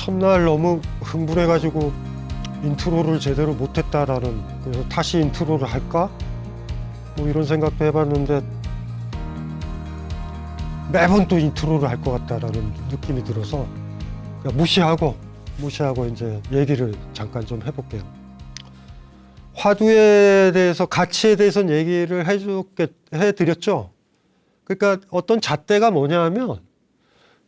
첫날 너무 흥분해가지고 인트로를 제대로 못했다라는, 그래서 다시 인트로를 할까? 뭐 이런 생각도 해봤는데 매번 또 인트로를 할 것 같다라는 느낌이 들어서 그냥 무시하고 이제 얘기를 잠깐 좀 해볼게요. 화두에 대해서, 가치에 대해서는 얘기를 해드렸죠. 그러니까 어떤 잣대가 뭐냐 하면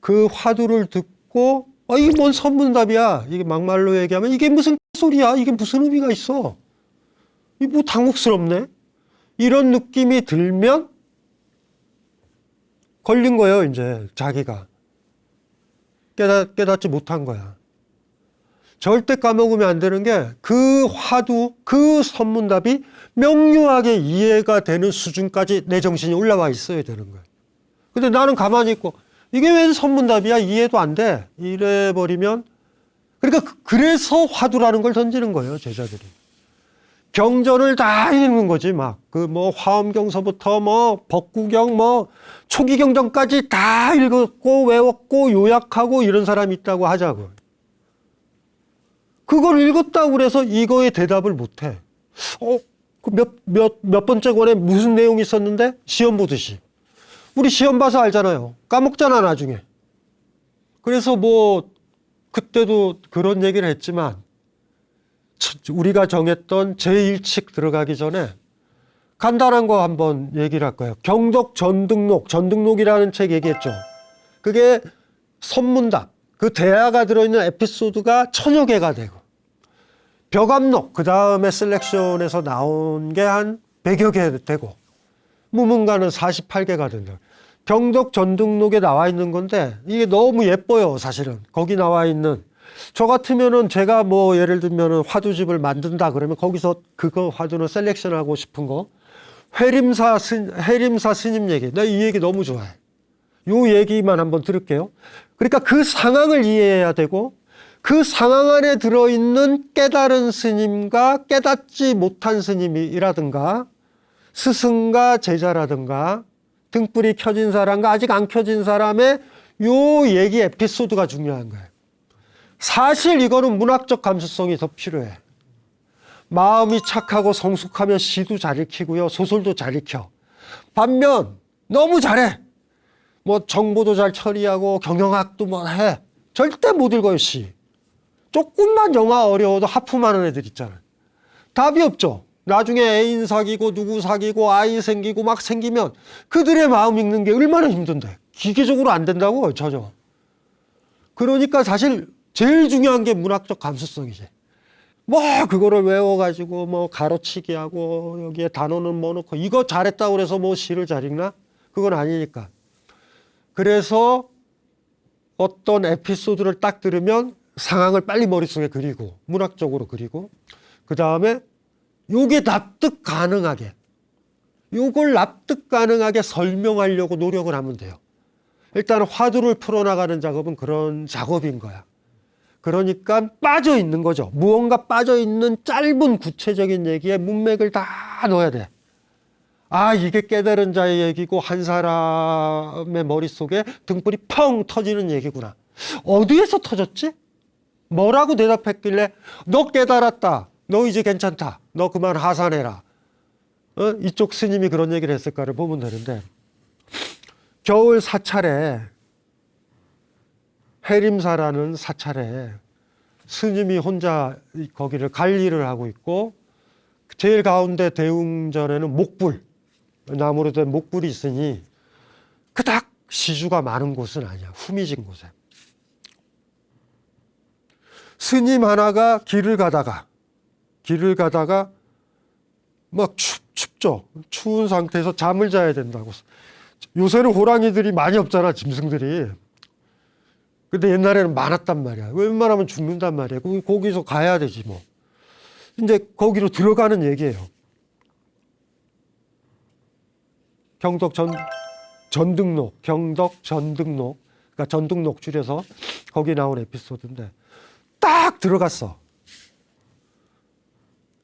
그 화두를 듣고 이게 뭔 선문답이야. 이게 막말로 얘기하면 이게 무슨 소리야. 이게 무슨 의미가 있어. 이게 뭐 당혹스럽네. 이런 느낌이 들면 걸린 거예요. 이제 자기가. 깨닫지 못한 거야. 절대 까먹으면 안 되는 게 그 화두, 그 선문답이 명료하게 이해가 되는 수준까지 내 정신이 올라와 있어야 되는 거예요. 근데 나는 가만히 있고 이게 웬 선문답이야? 이해도 안 돼. 이래버리면, 그러니까 그래서 화두라는 걸 던지는 거예요, 제자들이. 경전을 다 읽는 거지, 막. 화엄경서부터 법구경, 초기 경전까지 다 읽었고, 외웠고, 요약하고 이런 사람이 있다고 하자고. 그걸 읽었다고 그래서 이거에 대답을 못 해. 몇 번째 권에 무슨 내용이 있었는데? 시험 보듯이. 우리 시험 봐서 알잖아요. 까먹잖아, 나중에. 그래서 그때도 그런 얘기를 했지만, 우리가 정했던 제1칙 들어가기 전에 간단한 거 한번 얘기를 할 거예요. 경덕 전등록이라는 책 얘기했죠. 그게 선문답, 그 대화가 들어있는 에피소드가 1000여 개가 되고, 벽암록, 그 다음에 셀렉션에서 나온 게 한 100여 개 되고, 무문가는 48개가 된다. 경덕 전등록에 나와 있는 건데 이게 너무 예뻐요, 사실은. 거기 나와 있는. 저 같으면은 제가 예를 들면은 화두집을 만든다 그러면 거기서 그거 화두는 셀렉션하고 싶은 거. 해림사 스님 얘기. 나 이 얘기 너무 좋아해. 요 얘기만 한번 들을게요. 그러니까 그 상황을 이해해야 되고, 그 상황 안에 들어있는 깨달은 스님과 깨닫지 못한 스님이라든가 스승과 제자라든가 등불이 켜진 사람과 아직 안 켜진 사람의 요 얘기 에피소드가 중요한 거예요. 사실 이거는 문학적 감수성이 더 필요해. 마음이 착하고 성숙하면 시도 잘 읽히고요, 소설도 잘 읽혀. 반면 너무 잘해. 정보도 잘 처리하고 경영학도 해. 절대 못 읽어요, 시. 조금만 영어 어려워도 하품하는 애들 있잖아요. 답이 없죠. 나중에 애인 사귀고 누구 사귀고 아이 생기고 막 생기면 그들의 마음 읽는 게 얼마나 힘든데. 기계적으로 안 된다고, 전혀. 그러니까 사실 제일 중요한 게 문학적 감수성이지. 그거를 외워가지고 가로치기 하고 여기에 단어는 넣고 이거 잘했다고 그래서 시를 잘 읽나? 그건 아니니까. 그래서 어떤 에피소드를 딱 들으면 상황을 빨리 머릿속에 그리고, 문학적으로 그리고, 그 다음에 요걸 납득 가능하게 설명하려고 노력을 하면 돼요. 일단 화두를 풀어나가는 작업은 그런 작업인 거야. 그러니까 빠져 있는 거죠. 무언가 빠져 있는 짧은 구체적인 얘기에 문맥을 다 넣어야 돼. 이게 깨달은 자의 얘기고 한 사람의 머릿속에 등불이 펑 터지는 얘기구나. 어디에서 터졌지? 뭐라고 대답했길래 너 깨달았다, 너 이제 괜찮다, 너 그만 하산해라, 이쪽 스님이 그런 얘기를 했을까를 보면 되는데, 겨울 사찰에, 해림사라는 사찰에 스님이 혼자 거기를 관리를 하고 있고, 제일 가운데 대웅전에는 목불, 나무로 된 목불이 있으니 그닥 시주가 많은 곳은 아니야. 후미진 곳에. 스님 하나가 길을 가다가 막 춥죠. 추운 상태에서 잠을 자야 된다고. 요새는 호랑이들이 많이 없잖아, 짐승들이. 근데 옛날에는 많았단 말이야. 웬만하면 죽는단 말이야. 거기서 가야 되지 뭐. 이제 거기로 들어가는 얘기예요. 경덕 전등록, 그러니까 전등록 줄여서 거기 나온 에피소드인데 딱 들어갔어.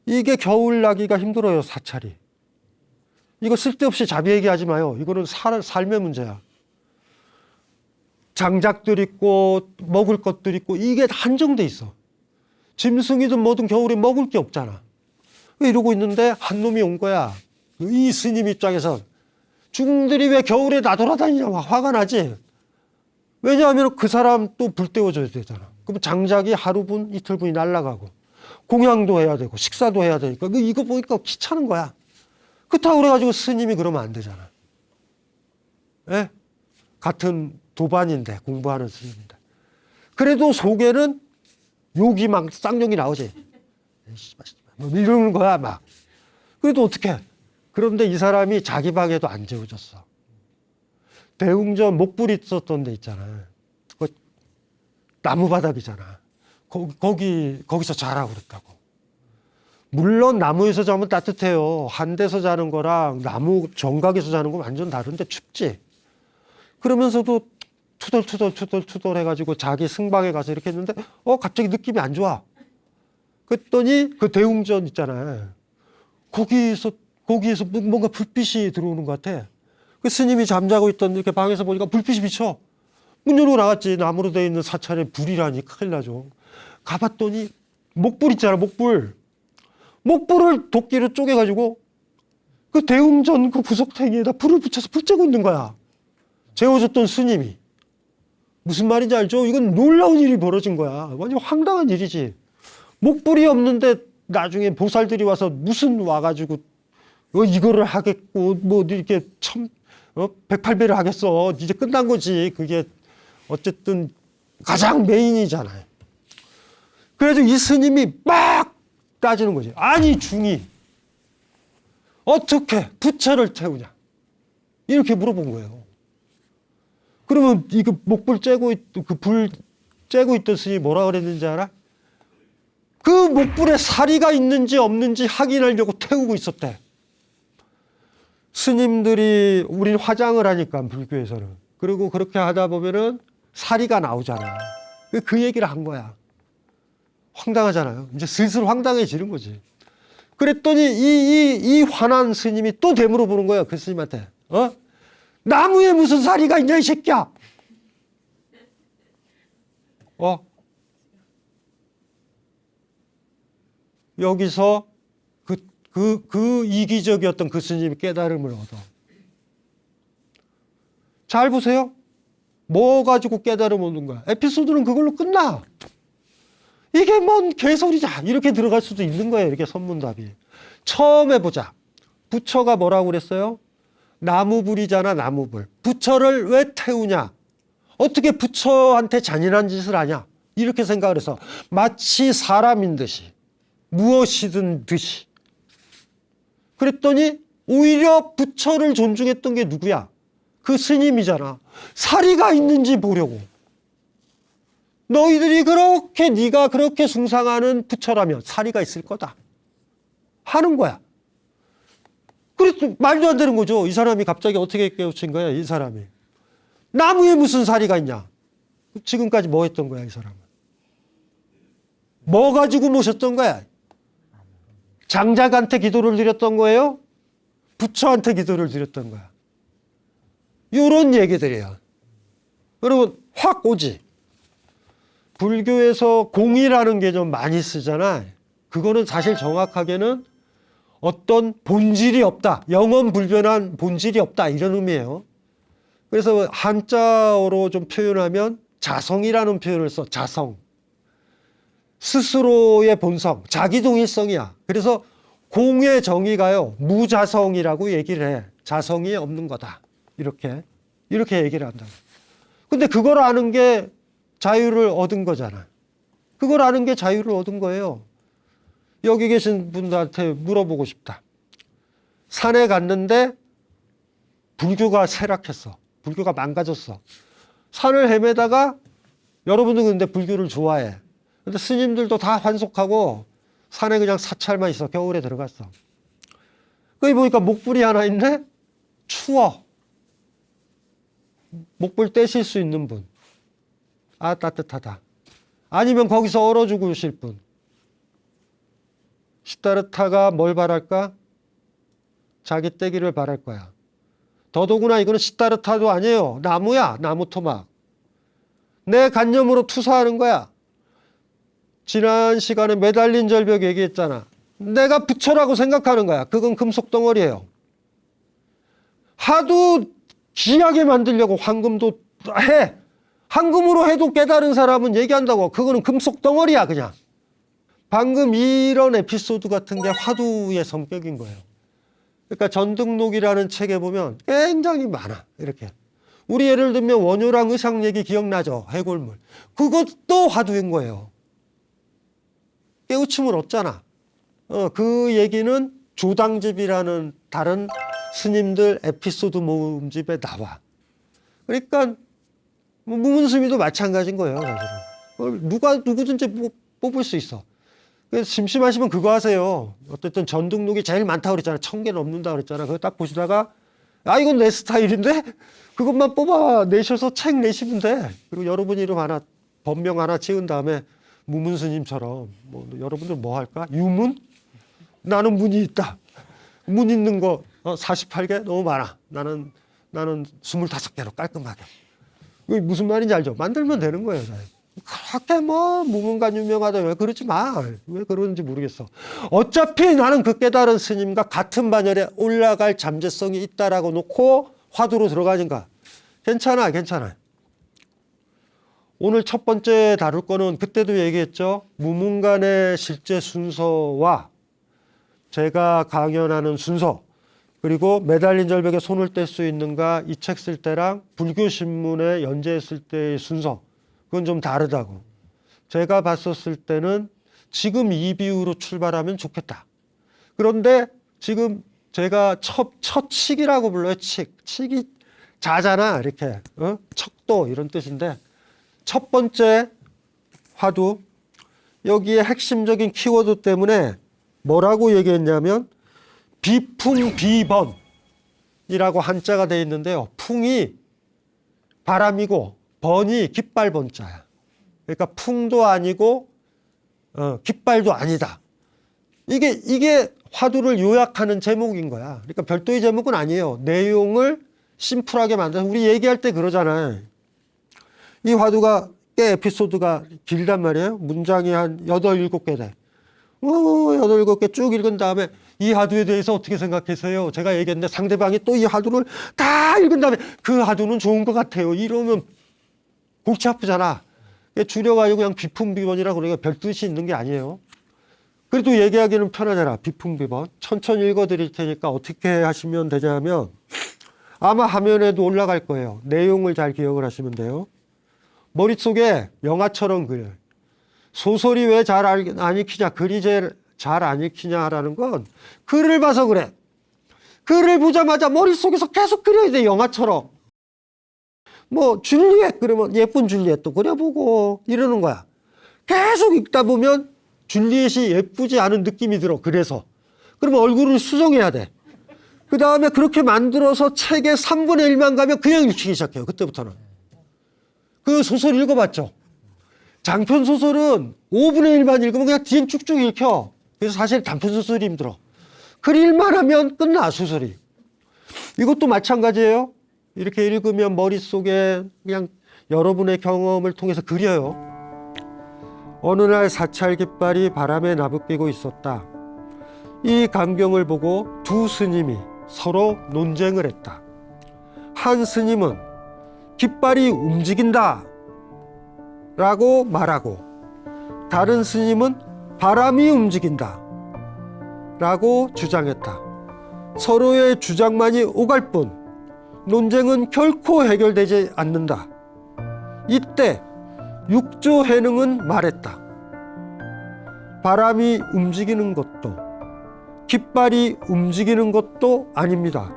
이게 겨울 나기가 힘들어요, 사찰이. 이거 쓸데없이 자비 얘기하지 마요. 이거는 삶의 문제야. 장작들 있고 먹을 것들 있고 이게 한정돼 있어. 짐승이든 뭐든 겨울에 먹을 게 없잖아. 이러고 있는데 한 놈이 온 거야. 이 스님 입장에서 중들이 왜 겨울에 나돌아다니냐 화가 나지. 왜냐하면 그 사람 또 불 때워줘야 되잖아. 그럼 장작이 하루분 이틀분이 날아가고 공양도 해야 되고 식사도 해야 되니까 이거 보니까 귀찮은 거야. 그렇다고 그래가지고 스님이 그러면 안 되잖아. 예? 같은 도반인데 공부하는 스님인데 그래도 속에는 욕이 막 쌍욕이 나오지. 뭐 이러는 거야 막. 그래도 어떡해. 그런데 이 사람이 자기 방에도 안 재워줬어. 대웅전 목불이 있었던 데 있잖아. 그 나무 바닥이잖아. 거기서 자라고 그랬다고. 물론 나무에서 자면 따뜻해요. 한 데서 자는 거랑 나무 정각에서 자는 건 완전 다른데 춥지. 그러면서도 투덜 해가지고 자기 승방에 가서 이렇게 했는데 갑자기 느낌이 안 좋아. 그랬더니 그 대웅전 있잖아요. 거기에서 뭔가 불빛이 들어오는 것 같아. 그 스님이 잠자고 있던 이렇게 방에서 보니까 불빛이 비쳐. 문 열고 나갔지. 나무로 되어 있는 사찰에 불이라니 큰일 나죠. 가봤더니 목불 있잖아, 목불. 목불을 도끼로 쪼개가지고 그 대웅전 그 구석탱이에다 불을 붙여서 불 쬐고 있는 거야. 재워줬던 스님이. 무슨 말인지 알죠? 이건 놀라운 일이 벌어진 거야. 완전 황당한 일이지. 목불이 없는데 나중에 보살들이 와서 무슨 와가지고 이거를 하겠고 뭐 이렇게 108배를 하겠어. 이제 끝난 거지. 그게 어쨌든 가장 메인이잖아요. 그래서 이 스님이 막 따지는 거지. 아니 중이 어떻게 부처를 태우냐 이렇게 물어본 거예요. 그러면 이거 목불 쬐고 그 불 쬐고 있던 스님이 뭐라 그랬는지 알아? 그 목불에 사리가 있는지 없는지 확인하려고 태우고 있었대. 스님들이 우린 화장을 하니까 불교에서는. 그리고 그렇게 하다 보면은 사리가 나오잖아. 그 얘기를 한 거야. 황당하잖아요. 이제 슬슬 황당해지는 거지. 그랬더니 이 화난 스님이 또 되물어보는 거야. 그 스님한테. 나무에 무슨 사리가 있냐 이 새끼야. 여기서 그 이기적이었던 그 스님이 깨달음을 얻어. 잘 보세요. 뭐 가지고 깨달음 얻는 거야. 에피소드는 그걸로 끝나. 이게 뭔 개소리자. 이렇게 들어갈 수도 있는 거예요. 이렇게 선문답이. 처음 해보자. 부처가 뭐라고 그랬어요? 나무불이잖아, 나무불. 부처를 왜 태우냐? 어떻게 부처한테 잔인한 짓을 하냐? 이렇게 생각을 해서 마치 사람인 듯이 무엇이든 듯이. 그랬더니 오히려 부처를 존중했던 게 누구야? 그 스님이잖아. 사리가 있는지 보려고. 너희들이 네가 그렇게 숭상하는 부처라면 사리가 있을 거다 하는 거야. 그래서 말도 안 되는 거죠. 이 사람이 갑자기 어떻게 깨우친 거야, 이 사람이. 나무에 무슨 사리가 있냐? 지금까지 뭐 했던 거야, 이 사람은? 뭐 가지고 모셨던 거야? 장작한테 기도를 드렸던 거예요? 부처한테 기도를 드렸던 거야. 이런 얘기들이에요. 여러분, 확 오지. 불교에서 공이라는 개념 많이 쓰잖아. 그거는 사실 정확하게는 어떤 본질이 없다. 영원 불변한 본질이 없다. 이런 의미예요. 그래서 한자어로 좀 표현하면 자성이라는 표현을 써. 자성. 스스로의 본성, 자기동일성이야. 그래서 공의 정의가요, 무자성이라고 얘기를 해. 자성이 없는 거다. 이렇게 얘기를 한다. 근데 그걸 아는 게 자유를 얻은 거잖아. 그걸 아는 게 자유를 얻은 거예요. 여기 계신 분들한테 물어보고 싶다. 산에 갔는데 불교가 쇠락했어. 불교가 망가졌어. 산을 헤매다가 여러분들은 근데 불교를 좋아해. 근데 스님들도 다 환속하고 산에 그냥 사찰만 있어. 겨울에 들어갔어. 거기 보니까 목불이 하나 있네? 추워. 목불 떼실 수 있는 분. 아, 따뜻하다. 아니면 거기서 얼어 죽으실 분. 시타르타가 뭘 바랄까? 자기 떼기를 바랄 거야. 더더구나 이거는 시타르타도 아니에요. 나무야, 나무 토막. 내 관념으로 투사하는 거야. 지난 시간에 매달린 절벽 얘기했잖아. 내가 부처라고 생각하는 거야. 그건 금속 덩어리예요. 하도 귀하게 만들려고 황금도 해. 황금으로 해도 깨달은 사람은 얘기한다고. 그거는 금속 덩어리야 그냥. 방금 이런 에피소드 같은 게 화두의 성격인 거예요. 그러니까 전등록이라는 책에 보면 굉장히 많아. 이렇게. 우리 예를 들면 원효랑 의상 얘기 기억나죠? 해골물. 그것도 화두인 거예요. 깨우침을 얻잖아. 그 얘기는 조당집이라는 다른 스님들 에피소드 모음집에 나와. 그러니까 무문스미도 마찬가지인 거예요. 사실은. 누구든지 뽑을 수 있어. 그래서 심심하시면 그거 하세요. 어쨌든 전등록이 제일 많다고 그랬잖아. 1000개 넘는다 그랬잖아. 그거 딱 보시다가 이건 내 스타일인데? 그것만 뽑아내셔서 책 내시면 돼. 그리고 여러분 이름 하나, 법명 하나 지은 다음에 무문스님처럼 여러분들 뭐 할까? 유문? 나는 문이 있다. 문 있는 거 48개? 너무 많아. 나는 25개로 깔끔하게. 이게 무슨 말인지 알죠? 만들면 되는 거예요. 그렇게 무문관 유명하다. 왜 그러지 마. 왜 그러는지 모르겠어. 어차피 나는 그 깨달은 스님과 같은 반열에 올라갈 잠재성이 있다라고 놓고 화두로 들어가니까 괜찮아. 오늘 첫 번째 다룰 거는 그때도 얘기했죠. 무문관의 실제 순서와 제가 강연하는 순서, 그리고 매달린 절벽에 손을 뗄 수 있는가 이 책 쓸 때랑 불교신문에 연재했을 때의 순서, 그건 좀 다르다고. 제가 봤었을 때는 지금 이 비유로 출발하면 좋겠다. 그런데 지금 제가 첫 칙이라고 불러요. 칙이 자잖아. 이렇게 척도 이런 뜻인데, 첫 번째 화두, 여기에 핵심적인 키워드 때문에 뭐라고 얘기했냐면 비풍비번이라고 한자가 되어 있는데요. 풍이 바람이고 번이 깃발 번자야. 그러니까 풍도 아니고 깃발도 아니다. 이게 화두를 요약하는 제목인 거야. 그러니까 별도의 제목은 아니에요. 내용을 심플하게 만들어서 우리 얘기할 때 그러잖아요. 이 화두가 꽤 에피소드가 길단 말이에요. 문장이 한 8, 7개 돼. 8, 7개 쭉 읽은 다음에 이 화두에 대해서 어떻게 생각하세요? 제가 얘기했는데 상대방이 또 이 화두를 다 읽은 다음에 그 화두는 좋은 것 같아요. 이러면 골치 아프잖아. 줄여가지고 그냥 비풍비번이라고 그러니까 별 뜻이 있는 게 아니에요. 그래도 얘기하기는 편하잖아. 비풍비번. 천천히 읽어드릴 테니까 어떻게 하시면 되냐면 아마 화면에도 올라갈 거예요. 내용을 잘 기억을 하시면 돼요. 머릿속에 영화처럼 그려요. 소설이 왜 잘 안 읽히냐, 글이 잘 안 읽히냐라는 건 글을 봐서 그래. 글을 보자마자 머릿속에서 계속 그려야 돼, 영화처럼. 줄리엣 그러면 예쁜 줄리엣도 그려보고 이러는 거야. 계속 읽다 보면 줄리엣이 예쁘지 않은 느낌이 들어. 그래서. 그러면 얼굴을 수정해야 돼. 그 다음에 그렇게 만들어서 책의 3분의 1만 가면 그냥 읽히기 시작해요. 그때부터는. 그 소설 읽어봤죠? 장편 소설은 5분의 1만 읽으면 그냥 뒤엔 쭉쭉 읽혀. 그래서 사실 단편 소설이 힘들어. 글 읽만 하면 끝나, 소설이. 이것도 마찬가지예요. 이렇게 읽으면 머릿속에 그냥 여러분의 경험을 통해서 그려요. 어느 날 사찰 깃발이 바람에 나부끼고 있었다. 이 광경을 보고 두 스님이 서로 논쟁을 했다. 한 스님은 깃발이 움직인다 라고 말하고, 다른 스님은 바람이 움직인다 라고 주장했다. 서로의 주장만이 오갈 뿐 논쟁은 결코 해결되지 않는다. 이때 육조해능은 말했다. 바람이 움직이는 것도 깃발이 움직이는 것도 아닙니다.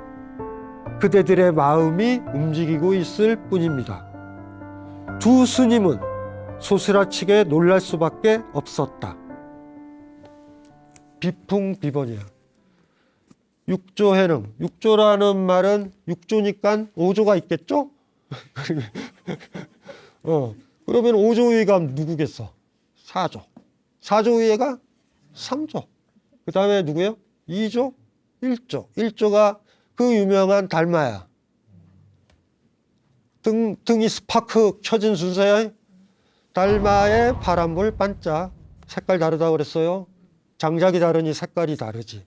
그대들의 마음이 움직이고 있을 뿐입니다. 두 스님은 소스라치게 놀랄 수밖에 없었다. 비풍비번이야. 육조해능. 육조라는 말은 육조니까 5조가 있겠죠? 그러면 5조 위가 누구겠어? 4조. 4조 위가 3조. 그 다음에 누구예요? 2조? 1조. 1조가 그 유명한 달마야. 등이 스파크 켜진 순서야. 달마의 파란불 반짝. 색깔 다르다고 그랬어요. 장작이 다르니 색깔이 다르지.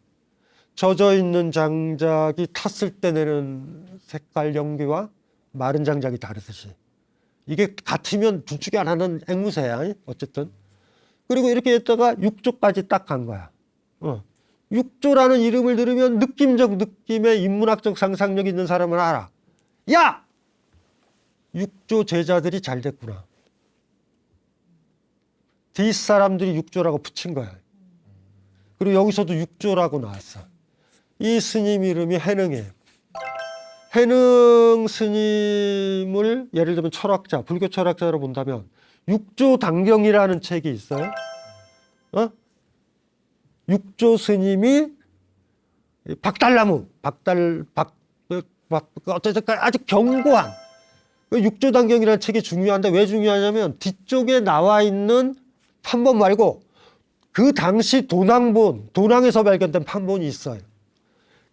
젖어 있는 장작이 탔을 때 내는 색깔 연기와 마른 장작이 다르듯이. 이게 같으면 둘 중에 하나는 앵무새야. 어쨌든. 그리고 이렇게 했다가 육조까지 딱 간 거야. 육조라는 이름을 들으면 느낌적 느낌의 인문학적 상상력 있는 사람은 알아. 야! 육조 제자들이 잘 됐구나. 뒷사람들이 육조라고 붙인 거야. 그리고 여기서도 육조라고 나왔어. 이 스님 이름이 해능이에요. 해능 스님을 예를 들면 철학자, 불교 철학자로 본다면 육조단경이라는 책이 있어요. 육조 스님이 어쨌든 아주 견고한 육조단경이라는 책이 중요한데 왜 중요하냐면 뒤쪽에 나와 있는 판본 말고 그 당시 도낭에서 발견된 판본이 있어요.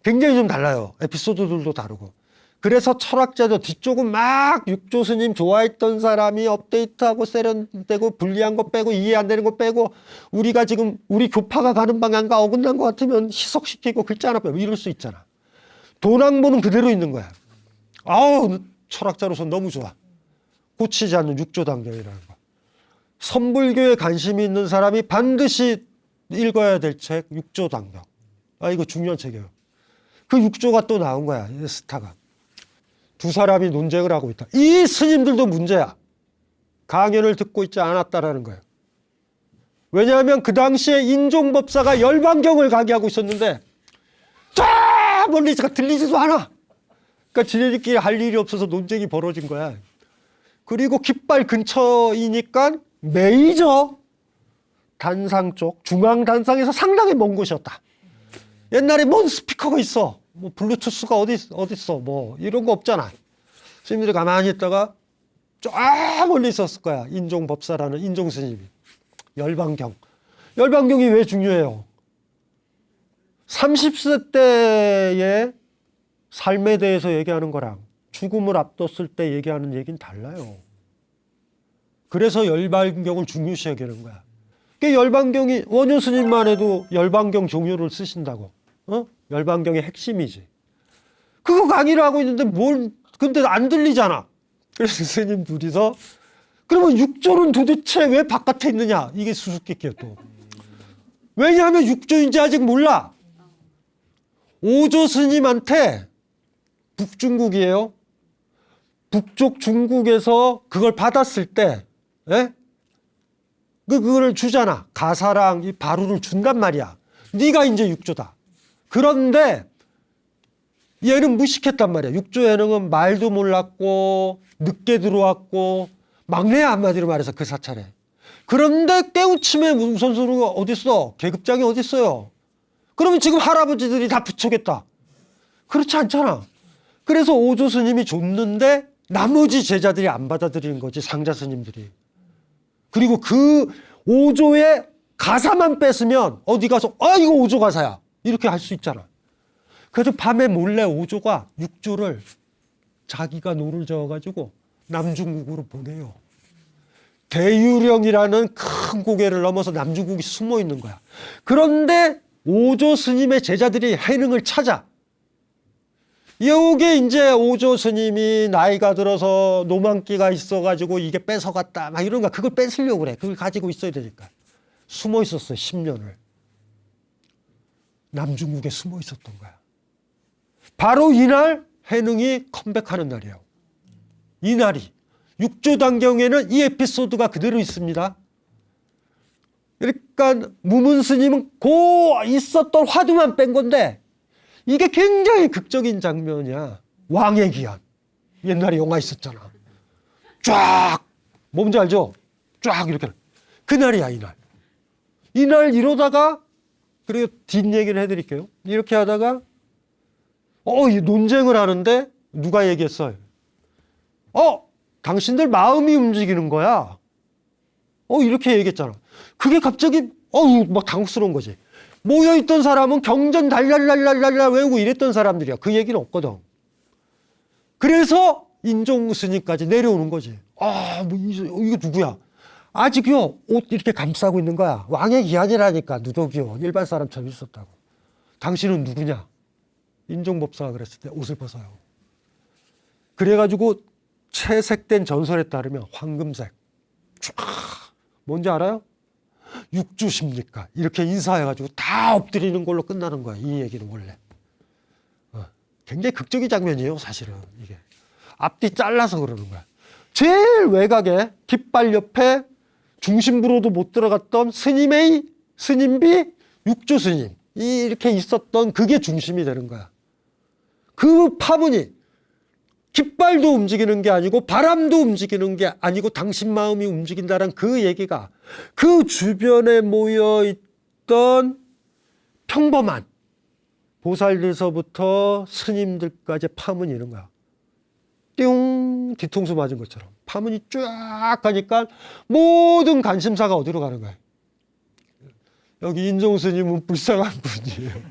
굉장히 좀 달라요. 에피소드들도 다르고. 그래서 철학자도 뒤쪽은 막 육조 스님 좋아했던 사람이 업데이트하고 세련되고 불리한 거 빼고 이해 안 되는 거 빼고 우리가 지금 우리 교파가 가는 방향과 어긋난 것 같으면 희석시키고 글자 하나 빼고 이럴 수 있잖아. 도낭본은 그대로 있는 거야. 아우 철학자로서 너무 좋아. 고치지 않는 육조단경이라는 거. 선불교에 관심이 있는 사람이 반드시 읽어야 될 책 육조단경. 이거 중요한 책이에요. 그 육조가 또 나온 거야. 스타가. 두 사람이 논쟁을 하고 있다. 이 스님들도 문제야. 강연을 듣고 있지 않았다라는 거예요. 왜냐하면 그 당시에 인종법사가 열반경을 강의하고 있었는데 저 멀리서 들리지도 않아. 그러니까 지네들끼리 할 일이 없어서 논쟁이 벌어진 거야. 그리고 깃발 근처이니까 메이저 단상 쪽, 중앙 단상에서 상당히 먼 곳이었다. 옛날에 뭔 스피커가 있어. 뭐 블루투스가 어딨어. 뭐 이런 거 없잖아. 스님들이 가만히 있다가 쫙 멀리 있었을 거야. 인종법사라는 인종스님이. 열반경. 열반경이 왜 중요해요? 30세 때의 삶에 대해서 얘기하는 거랑 죽음을 앞뒀을 때 얘기하는 얘기는 달라요. 그래서 열반경을 중요시 여기는 거야. 열반경이 원효 스님만 해도 열반경 종요를 쓰신다고. 열반경의 핵심이지. 그거 강의를 하고 있는데 근데 안 들리잖아. 그래서 스님 둘이서 그러면 육조는 도대체 왜 바깥에 있느냐? 이게 수수께끼야 또. 왜냐하면 육조인지 아직 몰라. 오조 스님한테 북중국이에요. 북쪽 중국에서 그걸 받았을 때, 그걸 주잖아. 가사랑 이 바루를 준단 말이야. 네가 이제 육조다. 그런데 얘는 무식했단 말이야. 육조 예능은 말도 몰랐고 늦게 들어왔고 막내야 한마디로 말해서 그 사찰에. 그런데 깨우침에 우선순위가 어딨어? 계급장이 어딨어요? 그러면 지금 할아버지들이 다 부처겠다. 그렇지 않잖아. 그래서 오조 스님이 줬는데 나머지 제자들이 안 받아들이는 거지. 상자 스님들이. 그리고 그 오조의 가사만 뺐으면 어디 가서 이거 오조 가사야. 이렇게 할 수 있잖아. 그래서 밤에 몰래 오조가 육조를 자기가 노를 저어가지고 남중국으로 보내요. 대유령이라는 큰 고개를 넘어서 남중국이 숨어 있는 거야. 그런데 오조 스님의 제자들이 해능을 찾아. 요게 이제 오조 스님이 나이가 들어서 노망기가 있어가지고 이게 뺏어갔다 막 이런 거 그걸 뺏으려고 그래. 그걸 가지고 있어야 되니까. 숨어 있었어요. 10년을. 남중국에 숨어 있었던 거야. 바로 이날 해능이 컴백하는 날이에요. 이날이. 육조단경에는 이 에피소드가 그대로 있습니다. 그러니까 무문 스님은 있었던 화두만 뺀 건데 이게 굉장히 극적인 장면이야. 왕의 기한. 옛날에 영화 있었잖아. 쫙. 뭔지 알죠? 쫙 이렇게. 그날이야 이날. 이날 이러다가 그리고 뒷얘기를 해드릴게요. 이렇게 하다가 이 논쟁을 하는데 누가 얘기했어요? 당신들 마음이 움직이는 거야. 이렇게 얘기했잖아. 그게 갑자기 막 당혹스러운 거지. 모여있던 사람은 경전 달랄랄랄랄 외우고 이랬던 사람들이야. 그 얘기는 없거든. 그래서 인종 스님까지 내려오는 거지. 이거 누구야? 아직요 옷 이렇게 감싸고 있는 거야. 왕의 기한이라니까. 누더기요 일반 사람처럼 있었다고. 당신은 누구냐? 인종법사가 그랬을 때 옷을 벗어요. 그래가지고 채색된 전설에 따르면 황금색. 쫙 뭔지 알아요? 육주십니까? 이렇게 인사해가지고 다 엎드리는 걸로 끝나는 거야. 이 얘기는 원래. 굉장히 극적인 장면이에요, 사실은. 이게 앞뒤 잘라서 그러는 거야. 제일 외곽에 깃발 옆에 중심부로도 못 들어갔던 스님비 육조 스님 이렇게 있었던 그게 중심이 되는 거야. 그 파문이 깃발도 움직이는 게 아니고 바람도 움직이는 게 아니고 당신 마음이 움직인다는 그 얘기가 그 주변에 모여있던 평범한 보살들서부터 스님들까지 파문이 있는 거야. 띵 뒤통수 맞은 것처럼 파문이 쫙 가니까 모든 관심사가 어디로 가는 거야. 여기 인종 스님은 불쌍한 분이에요.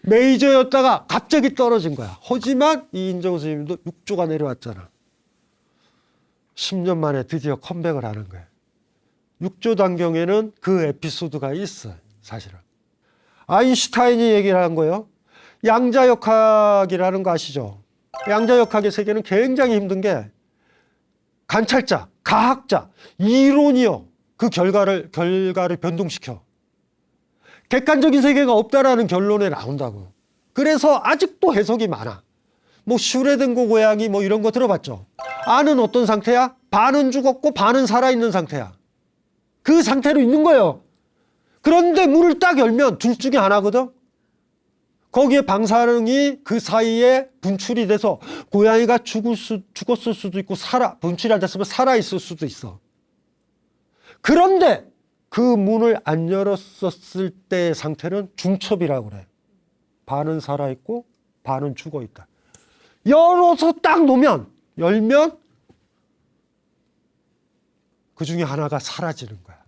메이저였다가 갑자기 떨어진 거야. 하지만 이 인종 스님도 6조가 내려왔잖아. 10년 만에 드디어 컴백을 하는 거야. 6조 단경에는 그 에피소드가 있어요. 사실은. 아인슈타인이 얘기를 한 거예요. 양자역학이라는 거 아시죠? 양자역학의 세계는 굉장히 힘든 게 관찰자, 가학자, 이론이요. 그 결과를 변동시켜. 객관적인 세계가 없다라는 결론에 나온다고. 그래서 아직도 해석이 많아. 뭐 슈레딩거 고양이 뭐 이런 거 들어봤죠? 아는 어떤 상태야? 반은 죽었고 반은 살아있는 상태야. 그 상태로 있는 거예요. 그런데 문을 딱 열면 둘 중에 하나거든. 거기에 방사능이 그 사이에 분출이 돼서 고양이가 죽었을 수도 있고 분출이 안 됐으면 살아있을 수도 있어. 그런데 그 문을 안 열었었을 때의 상태는 중첩이라고 그래. 반은 살아있고 반은 죽어있다. 열어서 딱 열면 그 중에 하나가 사라지는 거야.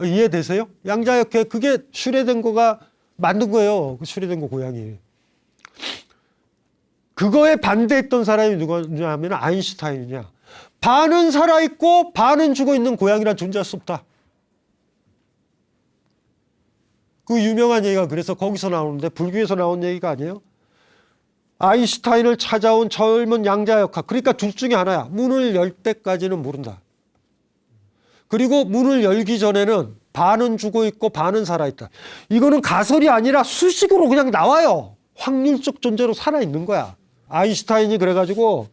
이해되세요? 양자역학 그게 슈레딩거가 만든 거예요. 그 슈레딩거 고양이. 그거에 반대했던 사람이 누구냐면 아인슈타인이냐. 반은 살아있고 반은 죽어있는 고양이란 존재할 수 없다. 그 유명한 얘기가 그래서 거기서 나오는데 불교에서 나온 얘기가 아니에요. 아인슈타인을 찾아온 젊은 양자역학. 그러니까 둘 중에 하나야. 문을 열 때까지는 모른다. 그리고 문을 열기 전에는 반은 죽어있고 반은 살아있다. 이거는 가설이 아니라 수식으로 그냥 나와요. 확률적 존재로 살아있는 거야. 아인슈타인이 그래가지고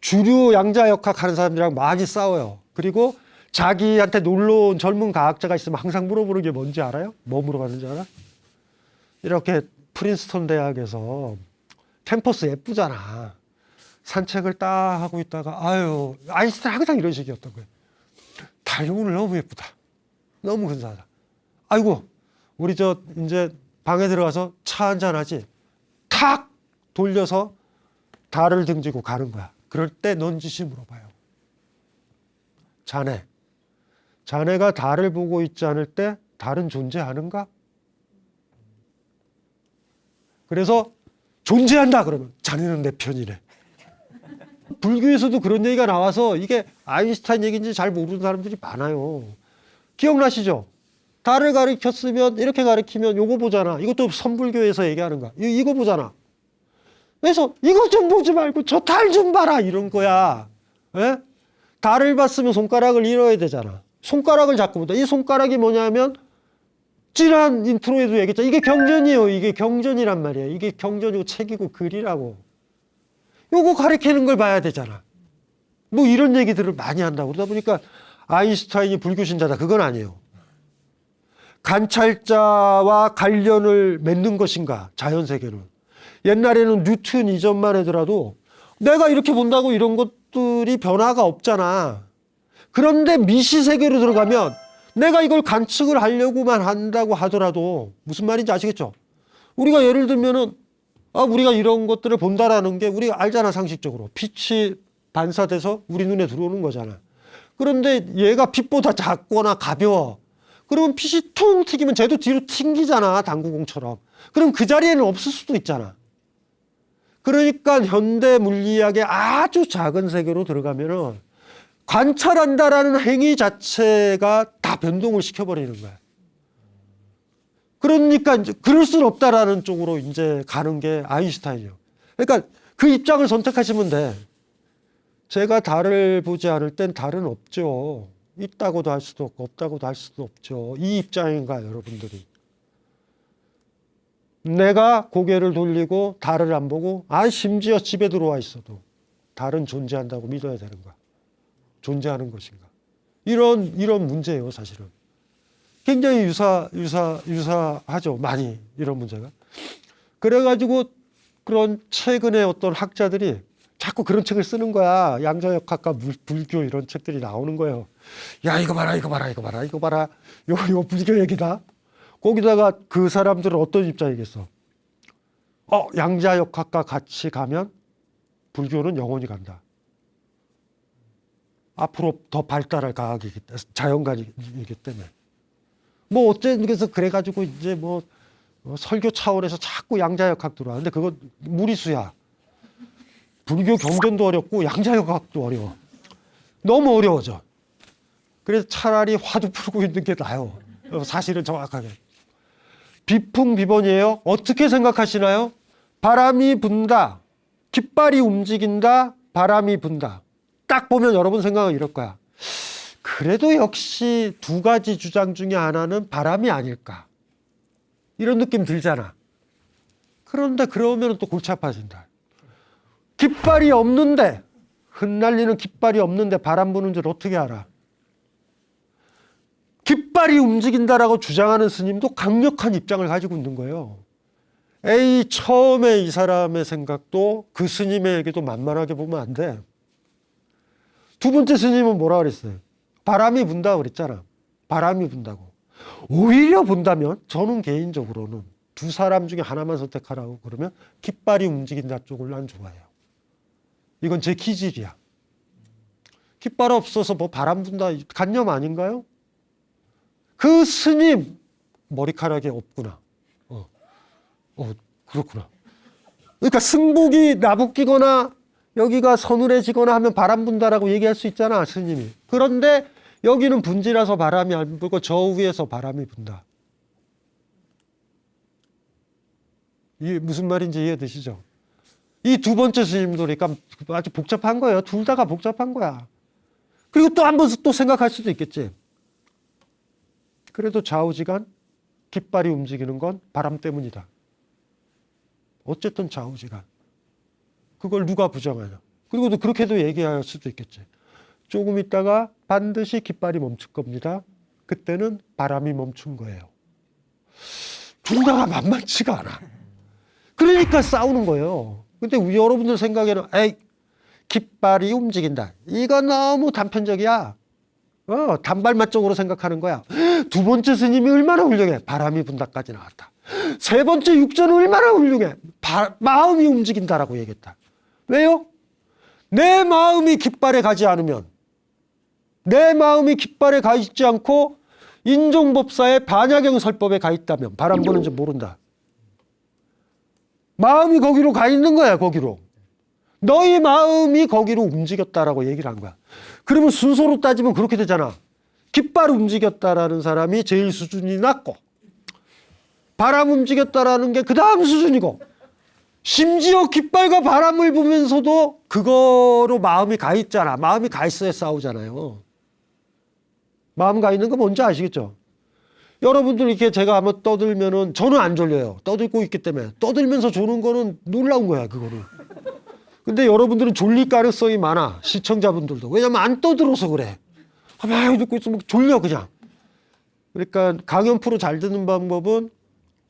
주류 양자역학 하는 사람들이랑 많이 싸워요. 그리고 자기한테 놀러온 젊은 과학자가 있으면 항상 물어보는 게 뭔지 알아요? 뭐 물어봤는지 알아? 이렇게 프린스턴 대학에서 캠퍼스 예쁘잖아. 산책을 딱 하고 있다가 아유 아인슈타인 항상 이런 식이었던 거예요. 달이 오늘 너무 예쁘다. 너무 근사하다. 아이고 우리 이제 방에 들어가서 차 한잔 하지. 탁 돌려서 달을 등지고 가는 거야. 그럴 때 넌지시 물어봐요. 자네가 달을 보고 있지 않을 때 달은 존재하는가? 그래서 존재한다 그러면 자네는 내 편이래. 불교에서도 그런 얘기가 나와서 이게 아인슈타인 얘기인지 잘 모르는 사람들이 많아요. 기억나시죠? 달을 가리켰으면 이렇게 가리키면 요거 보잖아. 이것도 선불교에서 얘기하는 거야. 이거 보잖아. 그래서 이거 좀 보지 말고 저 달 좀 봐라 이런 거야. 예? 달을 봤으면 손가락을 잃어야 되잖아. 손가락을 잡고 보다. 이 손가락이 뭐냐면 지난 인트로에도 얘기했잖아. 이게 경전이에요. 이게 경전이란 말이에요. 이게 경전이고 책이고 글이라고. 요거 가리키는 걸 봐야 되잖아. 뭐 이런 얘기들을 많이 한다고. 그러다 보니까 아인슈타인이 불교신자다. 그건 아니에요. 관찰자와 관련을 맺는 것인가 자연세계는. 옛날에는 뉴턴 이전만 하더라도 내가 이렇게 본다고 이런 것들이 변화가 없잖아. 그런데 미시세계로 들어가면 내가 이걸 관측을 하려고만 한다고 하더라도 무슨 말인지 아시겠죠? 우리가 예를 들면은 우리가 이런 것들을 본다라는 게 우리가 알잖아. 상식적으로 빛이 반사돼서 우리 눈에 들어오는 거잖아. 그런데 얘가 빛보다 작거나 가벼워. 그러면 빛이 퉁 튀기면 쟤도 뒤로 튕기잖아. 당구공처럼. 그럼 그 자리에는 없을 수도 있잖아. 그러니까 현대 물리학의 아주 작은 세계로 들어가면은 관찰한다라는 행위 자체가 다 변동을 시켜버리는 거야. 그러니까 이제 그럴 수는 없다라는 쪽으로 이제 가는 게 아인슈타인이에요. 그러니까 그 입장을 선택하시면 돼. 제가 달을 보지 않을 땐 달은 없죠. 있다고도 할 수도 없고 없다고도 할 수도 없죠. 이 입장인가 여러분들이. 내가 고개를 돌리고 달을 안 보고 심지어 집에 들어와 있어도 달은 존재한다고 믿어야 되는 거야. 존재하는 것인가. 이런 문제예요, 사실은. 굉장히 유사하죠. 많이 이런 문제가. 그래가지고 그런 최근에 어떤 학자들이 자꾸 그런 책을 쓰는 거야. 양자역학과 불교 이런 책들이 나오는 거예요. 야, 이거 봐라, 이거 봐라, 이거 봐라, 이거 봐라. 이거 불교 얘기다. 거기다가 그 사람들은 어떤 입장이겠어? 양자역학과 같이 가면 불교는 영원히 간다. 앞으로 더 발달할 과학이기 때문에, 자연관이기 때문에. 뭐 어쨌든 그래가지고 이제 뭐 설교 차원에서 자꾸 양자역학 들어와. 근데 그건 무리수야. 불교 경전도 어렵고 양자역학도 어려워. 너무 어려워져. 그래서 차라리 화두 풀고 있는 게 나아요. 사실은 정확하게. 비풍비번이에요. 어떻게 생각하시나요? 바람이 분다. 깃발이 움직인다. 바람이 분다. 딱 보면 여러분 생각은 이럴 거야. 그래도 역시 두 가지 주장 중에 하나는 바람이 아닐까. 이런 느낌 들잖아. 그런데 그러면 또 골치 아파진다. 깃발이 없는데, 흩날리는 깃발이 없는데 바람 부는 줄 어떻게 알아? 깃발이 움직인다라고 주장하는 스님도 강력한 입장을 가지고 있는 거예요. 처음에 이 사람의 생각도 그 스님의 얘기도 만만하게 보면 안 돼. 두 번째 스님은 뭐라 그랬어요? 바람이 분다고 그랬잖아. 바람이 분다고. 오히려 본다면 저는 개인적으로는 두 사람 중에 하나만 선택하라고 그러면 깃발이 움직인다 쪽을 난 좋아해요. 이건 제 기질이야. 깃발 없어서 뭐 바람 분다 간념 아닌가요? 그 스님 머리카락이 없구나. 그렇구나. 그러니까 승복이 나부끼거나 여기가 서늘해지거나 하면 바람 분다라고 얘기할 수 있잖아, 스님이. 그런데 여기는 분지라서 바람이 안 불고 저 위에서 바람이 분다. 이게 무슨 말인지 이해되시죠? 이 두 번째 스님도 그러니까 아주 복잡한 거예요. 둘 다가 복잡한 거야. 그리고 또 한 번 또 생각할 수도 있겠지. 그래도 좌우지간 깃발이 움직이는 건 바람 때문이다. 어쨌든 좌우지간. 그걸 누가 부정하냐. 그리고 또 그렇게도 얘기할 수도 있겠지. 조금 있다가 반드시 깃발이 멈출 겁니다. 그때는 바람이 멈춘 거예요. 둘 다가 만만치가 않아. 그러니까 싸우는 거예요. 근데 여러분들 생각에는 깃발이 움직인다. 이건 너무 단편적이야. 단발맛 쪽으로 생각하는 거야. 두 번째 스님이 얼마나 훌륭해. 바람이 분다까지 나왔다. 세 번째 육전은 얼마나 훌륭해. 마음이 움직인다라고 얘기했다. 왜요? 내 마음이 깃발에 가지 않으면, 내 마음이 깃발에 가 있지 않고 인종법사의 반야경 설법에 가 있다면 바람 부는지 모른다. 마음이 거기로 가 있는 거야, 거기로. 너희 마음이 거기로 움직였다라고 얘기를 한 거야. 그러면 순서로 따지면 그렇게 되잖아. 깃발 움직였다라는 사람이 제일 수준이 낮고, 바람 움직였다라는 게 그 다음 수준이고, 심지어 깃발과 바람을 보면서도 그거로 마음이 가 있잖아. 마음이 가 있어야 싸우잖아요. 마음 가 있는 거 뭔지 아시겠죠? 여러분들 이렇게 제가 한번 떠들면은 저는 안 졸려요. 떠들고 있기 때문에. 떠들면서 조는 거는 놀라운 거야, 그거는. 근데 여러분들은 졸릴 가능성이 많아. 시청자분들도. 왜냐면 안 떠들어서 그래. 막 듣고 있으면 졸려, 그냥. 그러니까 강연 프로 잘 듣는 방법은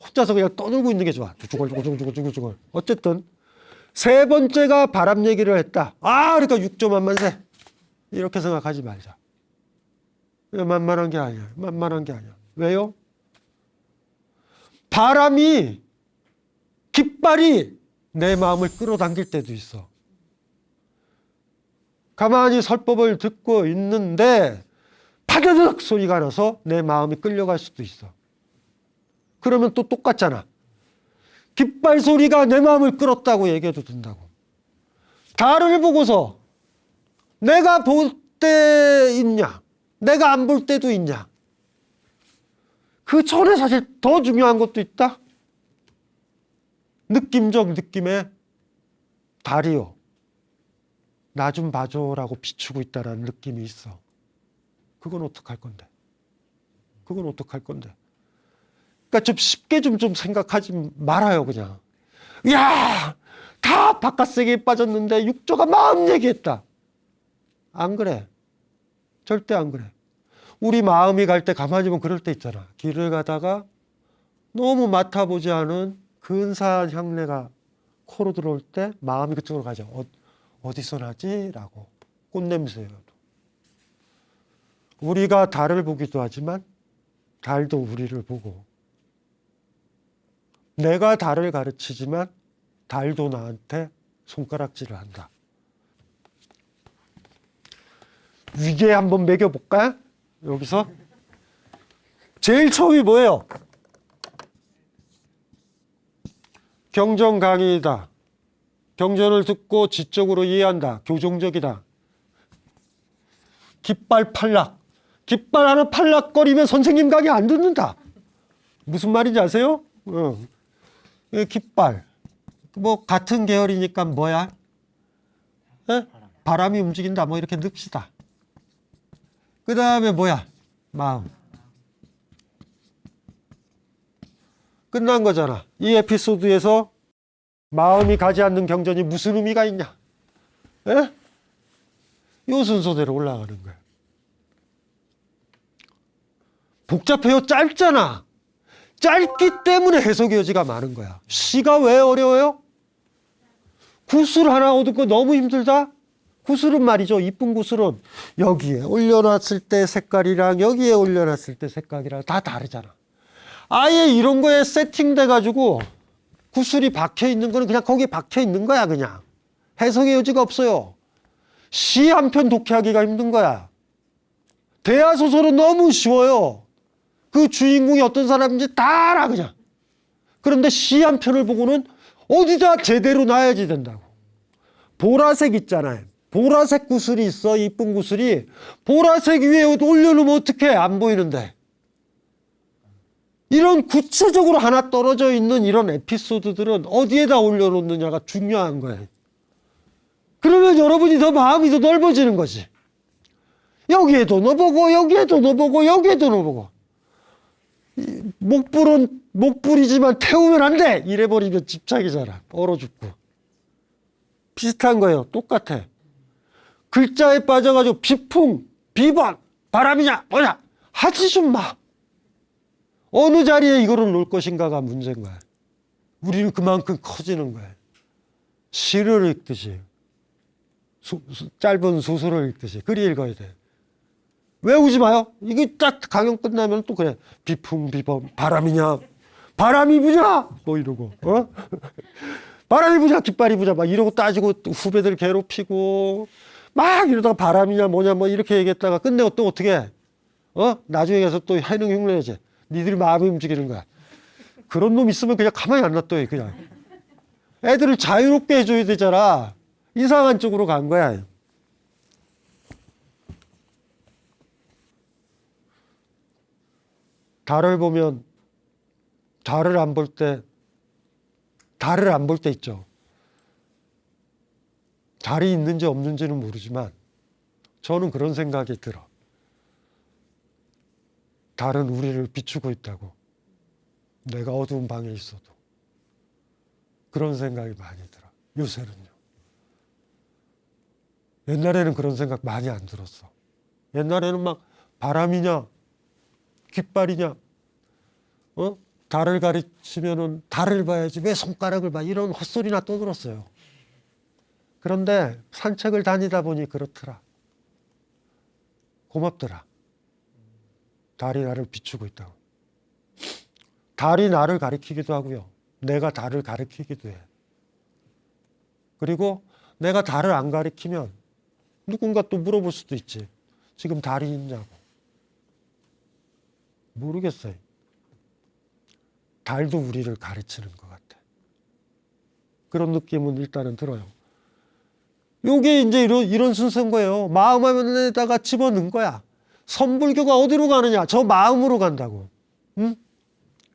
혼자서 그냥 떠들고 있는 게 좋아. 주글주글. 어쨌든 세 번째가 바람 얘기를 했다. 그러니까 6조 만만세. 이렇게 생각하지 말자. 만만한 게 아니야. 만만한 게 아니야. 왜요? 바람이, 깃발이 내 마음을 끌어당길 때도 있어. 가만히 설법을 듣고 있는데 파드득 소리가 나서 내 마음이 끌려갈 수도 있어. 그러면 또 똑같잖아. 깃발 소리가 내 마음을 끌었다고 얘기해도 된다고. 달을 보고서 내가 볼 때 있냐? 내가 안 볼 때도 있냐? 그 전에 사실 더 중요한 것도 있다. 느낌적 느낌의 달이요, 나 좀 봐줘라고 비추고 있다라는 느낌이 있어. 그건 어떡할 건데? 그건 어떡할 건데? 그러니까 좀 쉽게 좀 생각하지 말아요, 그냥. 야, 다 바깥 세계에 빠졌는데 육조가 마음 얘기했다. 안 그래. 절대 안 그래. 우리 마음이 갈 때 가만히 보면 그럴 때 있잖아. 길을 가다가 너무 맡아보지 않은 근사한 향내가 코로 들어올 때 마음이 그쪽으로 가죠. 어디서 나지? 라고. 꽃냄새여도. 우리가 달을 보기도 하지만 달도 우리를 보고, 내가 달을 가르치지만 달도 나한테 손가락질을 한다. 위계 한번 매겨볼까? 여기서 제일 처음이 뭐예요? 경전 강의이다. 경전을 듣고 지적으로 이해한다. 교종적이다. 깃발 팔락. 깃발 하나 팔락거리면 선생님 강의 안 듣는다. 무슨 말인지 아세요? 깃발. 뭐 같은 계열이니까 뭐야? 에? 바람이 움직인다. 뭐 이렇게 늡시다. 그 다음에 뭐야? 마음. 끝난 거잖아. 이 에피소드에서 마음이 가지 않는 경전이 무슨 의미가 있냐? 에? 요 순서대로 올라가는 거야. 복잡해요? 짧잖아. 짧기 때문에 해석의 여지가 많은 거야. 시가 왜 어려워요? 구슬 하나 얻고 너무 힘들다? 구슬은 말이죠. 이쁜 구슬은 여기에 올려놨을 때 색깔이랑 여기에 올려놨을 때 색깔이랑 다 다르잖아. 아예 이런 거에 세팅돼 가지고 구슬이 박혀 있는 거는 그냥 거기에 박혀 있는 거야. 그냥 해석의 여지가 없어요. 시 한 편 독해하기가 힘든 거야. 대하소설은 너무 쉬워요. 그 주인공이 어떤 사람인지 다 알아 그냥. 그런데 시 한 편을 보고는 어디다 제대로 놔야지 된다고. 보라색 있잖아요. 보라색 구슬이 있어. 이쁜 구슬이. 보라색 위에 올려놓으면 어떡해? 안 보이는데. 이런 구체적으로 하나 떨어져 있는 이런 에피소드들은 어디에다 올려놓느냐가 중요한 거예요. 그러면 여러분이 더 마음이 더 넓어지는 거지. 여기에도 넣어보고 여기에도 넣어보고 여기에도 넣어보고. 목불은 목불이지만 태우면 안 돼! 이래버리면 집착이잖아. 얼어 죽고. 비슷한 거예요. 똑같아. 글자에 빠져가지고 비풍, 비번, 바람이냐 뭐냐 하지 좀 마. 어느 자리에 이거를 놓을 것인가가 문제인 거야. 우리는 그만큼 커지는 거야. 시를 읽듯이, 짧은 소설을 읽듯이 그리 읽어야 돼. 외우지 마요. 이게 딱 강연 끝나면 또 그래. 비풍, 비범, 바람이냐? 바람이 부냐? 뭐 이러고, 바람이 부냐? 깃발이 부냐? 막 이러고 따지고 후배들 괴롭히고 막 이러다가 바람이냐 뭐냐 뭐 이렇게 얘기했다가 끝내고 또 어떻게 해? 나중에 가서 또 해능 흉내내지. 니들 마음이 움직이는 거야. 그런 놈 있으면 그냥 가만히 안 놔둬요. 그냥. 애들을 자유롭게 해줘야 되잖아. 이상한 쪽으로 간 거야. 달을 보면 달을 안 볼 때 있죠. 달이 있는지 없는지는 모르지만 저는 그런 생각이 들어. 달은 우리를 비추고 있다고. 내가 어두운 방에 있어도. 그런 생각이 많이 들어. 요새는요. 옛날에는 그런 생각 많이 안 들었어. 옛날에는 막 바람이냐 깃발이냐 달을 가르치면은 달을 봐야지 왜 손가락을 봐 이런 헛소리나 떠들었어요. 그런데 산책을 다니다 보니 그렇더라. 고맙더라. 달이 나를 비추고 있다고. 달이 나를 가리키기도 하고요. 내가 달을 가리키기도 해. 그리고 내가 달을 안 가리키면 누군가 또 물어볼 수도 있지. 지금 달이 있냐고. 모르겠어요. 달도 우리를 가르치는 것 같아. 그런 느낌은 일단은 들어요. 요게 이제 이런 순서인 거예요. 마음 안에다가 집어넣은 거야. 선불교가 어디로 가느냐? 저 마음으로 간다고. 응?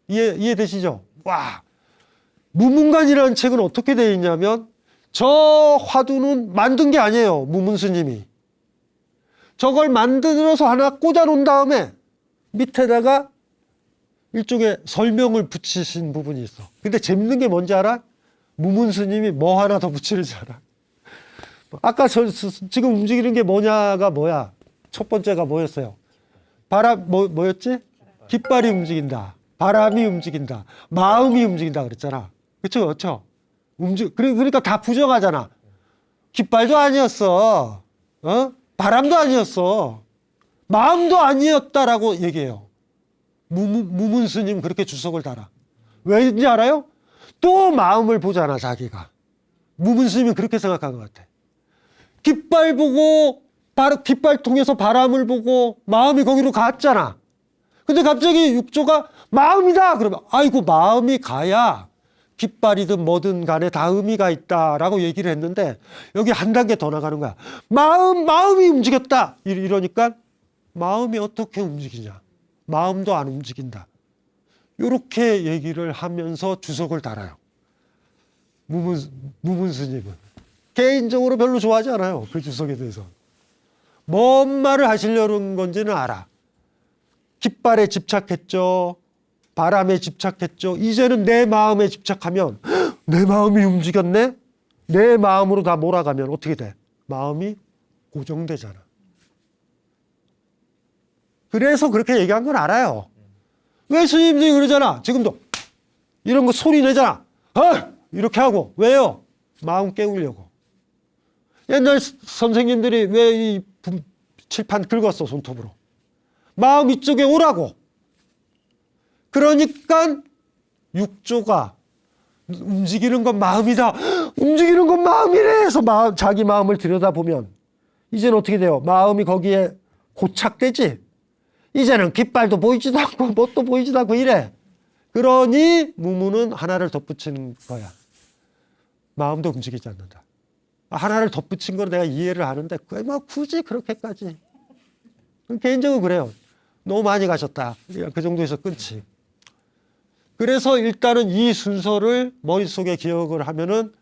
이해되시죠? 와. 무문관이라는 책은 어떻게 되어 있냐면 저 화두는 만든 게 아니에요. 무문스님이. 저걸 만들어서 하나 꽂아 놓은 다음에 밑에다가 일종의 설명을 붙이신 부분이 있어. 근데 재밌는 게 뭔지 알아? 무문스님이 뭐 하나 더 붙이는지 알아? 아까 지금 움직이는 게 뭐야? 첫 번째가 뭐였어요? 뭐였지? 깃발이 움직인다. 바람이 움직인다. 마음이 움직인다 그랬잖아. 그렇죠? 그러니까 다 부정하잖아. 깃발도 아니었어. 바람도 아니었어. 마음도 아니었다라고 얘기해요. 무문스님 그렇게 주석을 달아. 왜인지 알아요? 또 마음을 보잖아, 자기가. 무문스님이 그렇게 생각한 것 같아. 깃발 보고, 깃발 통해서 바람을 보고, 마음이 거기로 갔잖아. 근데 갑자기 육조가 마음이다! 그러면, 아이고, 마음이 가야 깃발이든 뭐든 간에 다 의미가 있다라고 얘기를 했는데, 여기 한 단계 더 나가는 거야. 마음이 움직였다! 이러니까, 마음이 어떻게 움직이냐? 마음도 안 움직인다. 이렇게 얘기를 하면서 주석을 달아요. 무문스님은. 개인적으로 별로 좋아하지 않아요. 그 주석에 대해서. 뭔 말을 하시려는 건지는 알아. 깃발에 집착했죠. 바람에 집착했죠. 이제는 내 마음에 집착하면 내 마음이 움직였네? 내 마음으로 다 몰아가면 어떻게 돼? 마음이 고정되잖아. 그래서 그렇게 얘기한 건 알아요. 왜 스님들이 그러잖아. 지금도 이런 거 소리 내잖아. 이렇게 하고. 왜요? 마음 깨우려고. 옛날 선생님들이 왜 이 칠판 긁었어, 손톱으로. 마음 이쪽에 오라고. 그러니까 육조가 움직이는 건 마음이다. 움직이는 건 마음이래 해서 자기 마음을 들여다보면 이제는 어떻게 돼요? 마음이 거기에 고착되지. 이제는 깃발도 보이지도 않고 뭣도 보이지도 않고 이래. 그러니 무문은 하나를 덧붙이는 거야. 마음도 움직이지 않는다. 하나를 덧붙인 건 내가 이해를 하는데 그게 뭐 굳이 그렇게까지. 개인적으로 그래요. 너무 많이 가셨다. 그 정도에서 끊지. 그래서 일단은 이 순서를 머릿속에 기억을 하면은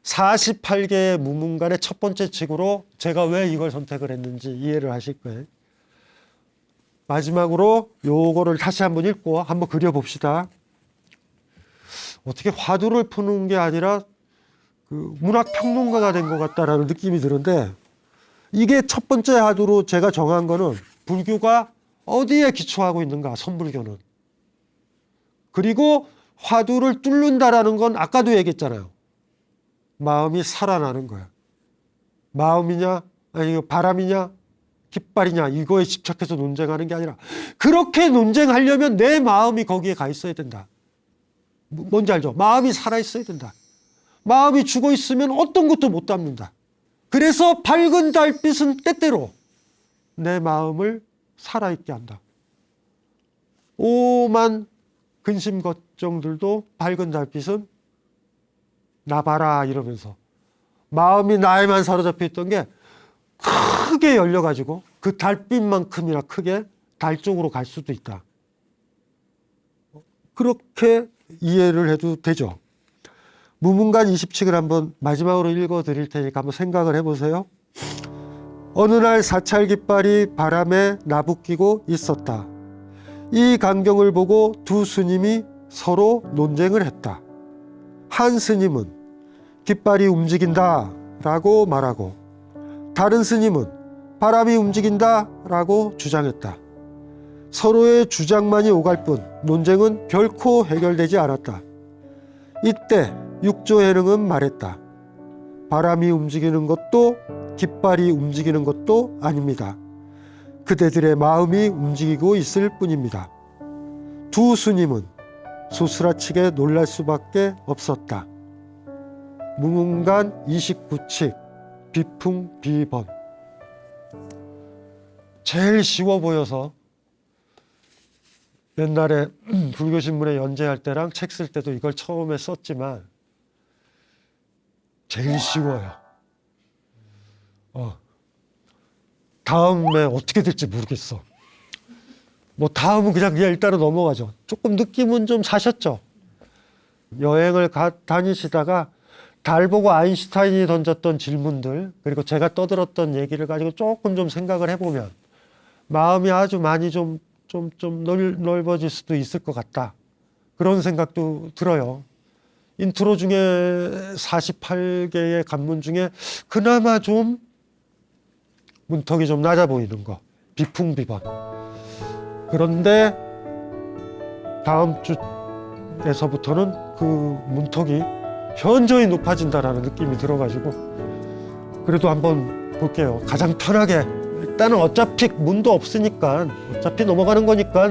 48개의 무문간의 첫 번째 칙으로 제가 왜 이걸 선택을 했는지 이해를 하실 거예요. 마지막으로 요거를 다시 한번 읽고 한번 그려봅시다. 어떻게 화두를 푸는 게 아니라 그 문학평론가가 된 것 같다라는 느낌이 드는데 이게 첫 번째 화두로 제가 정한 거는 불교가 어디에 기초하고 있는가, 선불교는. 그리고 화두를 뚫는다라는 건 아까도 얘기했잖아요. 마음이 살아나는 거야. 마음이냐, 아니 바람이냐, 깃발이냐 이거에 집착해서 논쟁하는 게 아니라 그렇게 논쟁하려면 내 마음이 거기에 가 있어야 된다. 뭔지 알죠? 마음이 살아 있어야 된다. 마음이 죽어 있으면 어떤 것도 못 담는다. 그래서 밝은 달빛은 때때로 내 마음을 살아있게 한다. 오만 근심 걱정들도 밝은 달빛은 나 봐라 이러면서 마음이 나에만 사로잡혀 있던 게 크게 열려가지고 그 달빛만큼이나 크게 달 쪽으로 갈 수도 있다. 그렇게 이해를 해도 되죠. 무문간 20칙을 한번 마지막으로 읽어 드릴 테니까 한번 생각을 해보세요. 어느 날 사찰 깃발이 바람에 나부끼고 있었다. 이 광경을 보고 두 스님이 서로 논쟁을 했다. 한 스님은 깃발이 움직인다 라고 말하고 다른 스님은 바람이 움직인다 라고 주장했다. 서로의 주장만이 오갈 뿐 논쟁은 결코 해결되지 않았다. 이때 육조해능은 말했다. 바람이 움직이는 것도 깃발이 움직이는 것도 아닙니다. 그대들의 마음이 움직이고 있을 뿐입니다. 두 스님은 소스라치게 놀랄 수밖에 없었다. 무문간 29칙 비풍비번. 제일 쉬워 보여서 옛날에 불교신문에 연재할 때랑 책 쓸 때도 이걸 처음에 썼지만 제일 쉬워요. 다음에 어떻게 될지 모르겠어. 뭐 다음은 그냥 일단은 넘어가죠. 조금 느낌은 좀 사셨죠. 여행을 다니시다가 달 보고 아인슈타인이 던졌던 질문들, 그리고 제가 떠들었던 얘기를 가지고 조금 좀 생각을 해보면 마음이 아주 많이 좀 넓어질 수도 있을 것 같다. 그런 생각도 들어요. 인트로 중에 48개의 관문 중에 그나마 좀 문턱이 좀 낮아 보이는 거. 비풍비번. 그런데 다음 주에서부터는 그 문턱이 현저히 높아진다라는 느낌이 들어가지고 그래도 한번 볼게요. 가장 편하게. 일단은 어차피 문도 없으니까 어차피 넘어가는 거니까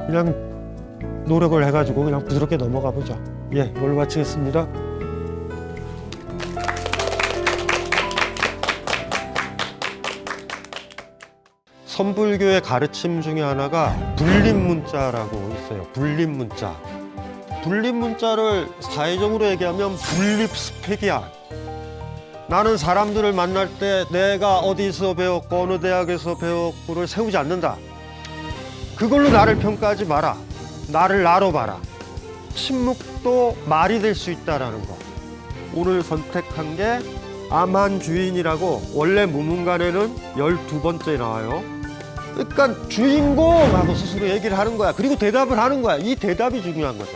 그냥 노력을 해가지고 그냥 부드럽게 넘어가 보자. 예, 이걸로 마치겠습니다. 선불교의 가르침 중에 하나가 불립문자라고 있어요. 불립문자. 불립문자를 사회적으로 얘기하면 분립스펙이야. 나는 사람들을 만날 때 내가 어디서 배웠고 어느 대학에서 배웠고를 세우지 않는다. 그걸로 나를 평가하지 마라. 나를 나로 봐라. 침묵도 말이 될 수 있다는 거. 오늘 선택한 게 아만주인이라고 원래 무문관에는 12번째 나와요. 그러니까 주인공하고 스스로 얘기를 하는 거야. 그리고 대답을 하는 거야. 이 대답이 중요한 거죠.